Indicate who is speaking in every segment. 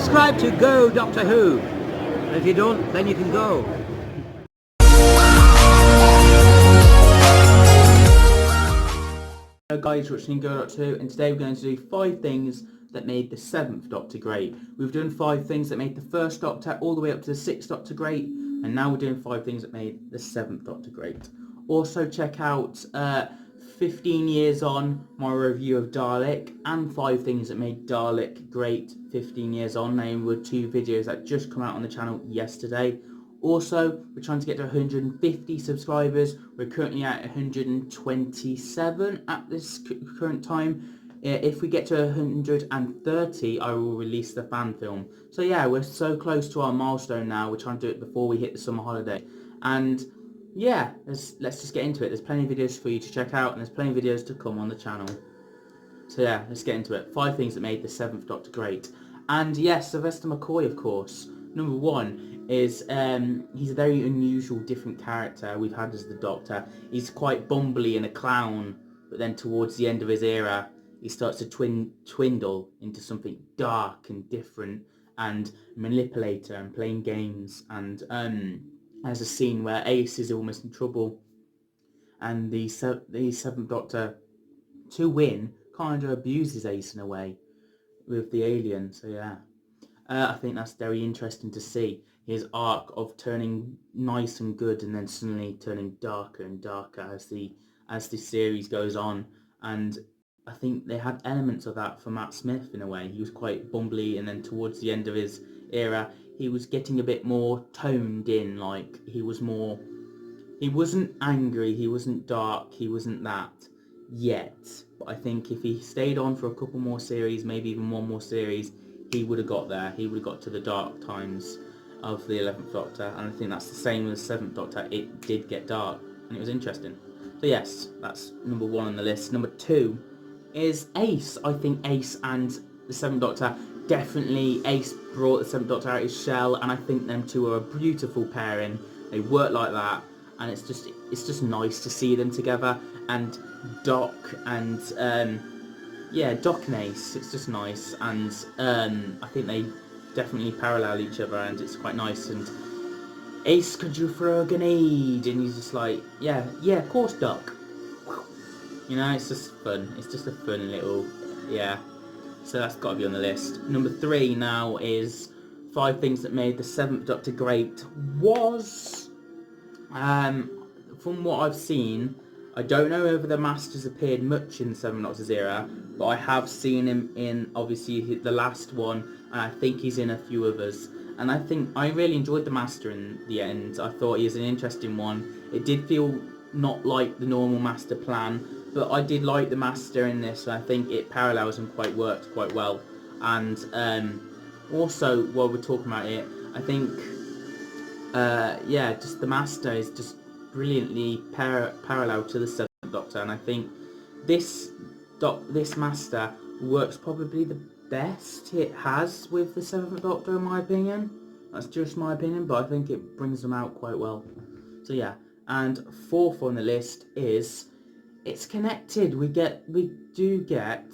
Speaker 1: subscribe to Go Doctor Who. And if you don't, then you can go.
Speaker 2: Hello guys, watching Go Doctor Who, and today we're going to do 5 things that made the 7th Doctor great. We've done 5 things that made the 1st Doctor all the way up to the 6th Doctor great, and now we're doing 5 things that made the 7th Doctor great. Also check out 15 years on, my review of Dalek, and 5 things that made Dalek great 15 years on. They were 2 videos that just come out on the channel yesterday. Also, we're trying to get to 150 subscribers. We're currently at 127 at this current time. If we get to 130, I will release the fan film. So yeah, we're so close to our milestone now. We're trying to do it before we hit the summer holiday. And yeah, let's just get into it. There's plenty of videos for you to check out, and there's plenty of videos to come on the channel. So yeah, let's get into it. 5 things that made the 7th Doctor great. And yes, Sylvester McCoy, of course. Number 1 is he's a very unusual, different character we've had as the Doctor. He's quite bumbly and a clown, but then towards the end of his era, he starts to twindle into something dark and different and manipulator and playing games. And there's a scene where Ace is almost in trouble, and the 7th Doctor, to win, kind of abuses Ace in a way with the alien. So yeah, I think that's very interesting to see his arc of turning nice and good and then suddenly turning darker and darker as the series goes on. And I think they had elements of that for Matt Smith in a way. He was quite bumbly, and then towards the end of his era he was getting a bit more toned in. Like, he wasn't angry, he wasn't dark, he wasn't that yet. But I think if he stayed on for a couple more series, maybe even one more series, he would have got there. He would have got to the dark times of the 11th Doctor, and I think that's the same with the 7th Doctor. It did get dark, and it was interesting. So yes, that's number 1 on the list. Number 2 is Ace. I think Ace and the 7th Doctor, definitely Ace brought the 7th Doctor out of his shell, and I think them two are a beautiful pairing. They work like that, and it's just nice to see them together. And Doc and Doc and Ace, it's just nice, and I think they definitely parallel each other, and it's quite nice. And Ace, could you throw a grenade? And he's just like, yeah, of course, Doc. You know, it's just fun. It's just a fun little, yeah. So that's got to be on the list. Number 3 now is 5 things that made the 7th Doctor great. Was, from what I've seen, I don't know whether the Master's appeared much in the 7th Doctor's era, but I have seen him in, obviously, the last one, and I think he's in a few others. And I think I really enjoyed the Master in the end. I thought he was an interesting one. It did feel not like the normal Master plan, but I did like the Master in this, and I think it parallels and worked quite well. And also, while we're talking about it, I think, just the Master is just brilliantly parallel to the 7th Doctor, and I think this Master works probably the best it has with the 7th Doctor, in my opinion. That's just my opinion, but I think it brings them out quite well. So yeah, and 4th on the list is, it's connected. We do get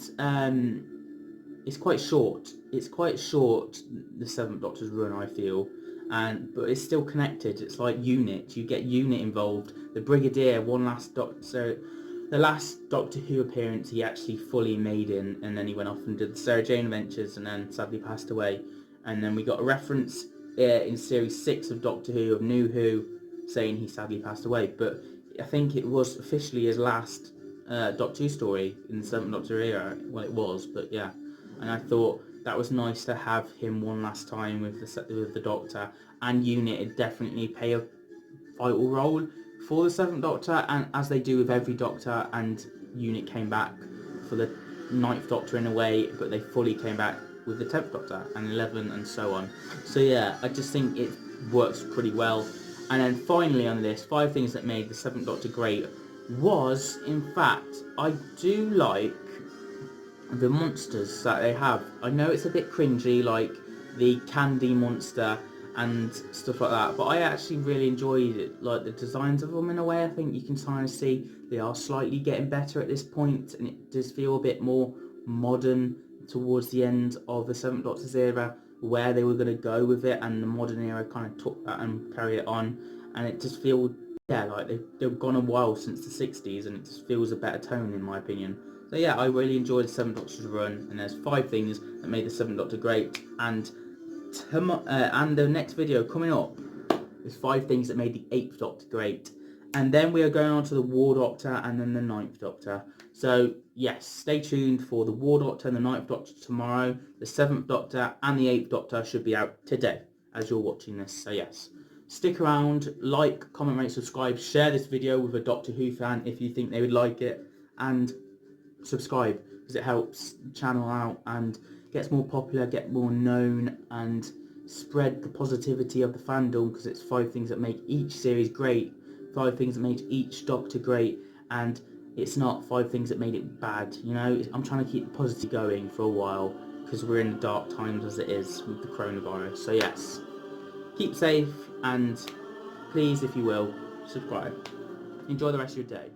Speaker 2: it's quite short. It's quite short, the 7th Doctor's run, I feel. But it's still connected. It's like Unit. You get Unit involved. The Brigadier, the last Doctor Who appearance he actually fully made in, and then he went off and did the Sarah Jane Adventures, and then sadly passed away. And then we got a reference in series 6 of Doctor Who, of New Who, saying he sadly passed away. But I think it was officially his last Doctor Who story in the 7th Doctor era. Well, it was, but yeah. And I thought that was nice to have him one last time with the Doctor, and Unit definitely play a vital role for the 7th Doctor, and as they do with every Doctor. And Unit came back for the 9th Doctor in a way, but they fully came back with the 10th Doctor and 11 and so on. So yeah, I just think it works pretty well. And then finally on this, 5 things that made the 7th Doctor great was, in fact, I do like the monsters that they have. I know it's a bit cringy, like the candy monster and stuff like that, but I actually really enjoyed it, like the designs of them in a way. I think you can kind of see they are slightly getting better at this point, and it does feel a bit more modern towards the end of the 7th Doctor's era where they were going to go with it, and the modern era kind of took that and carried it on, and it just feels, yeah, like they've gone a while since the 60s, and it just feels a better tone in my opinion. So yeah, I really enjoyed the Seventh Doctor's run, and there's 5 things that made the Seventh Doctor great, and the next video coming up is 5 things that made the 8th Doctor great. And then we are going on to the War Doctor and then the 9th Doctor. So yes, stay tuned for the War Doctor and the 9th Doctor tomorrow. The 7th Doctor and the 8th Doctor should be out today as you're watching this. So yes, stick around, like, comment, rate, subscribe, share this video with a Doctor Who fan if you think they would like it, and subscribe because it helps the channel out and gets more popular, get more known, and spread the positivity of the fandom, because it's 5 things that make each series great, 5 things that made each Doctor great, and it's not 5 things that made it bad, you know. I'm trying to keep the positivity going for a while because we're in the dark times as it is with the coronavirus. So yes, keep safe, and please, if you will, subscribe. Enjoy the rest of your day.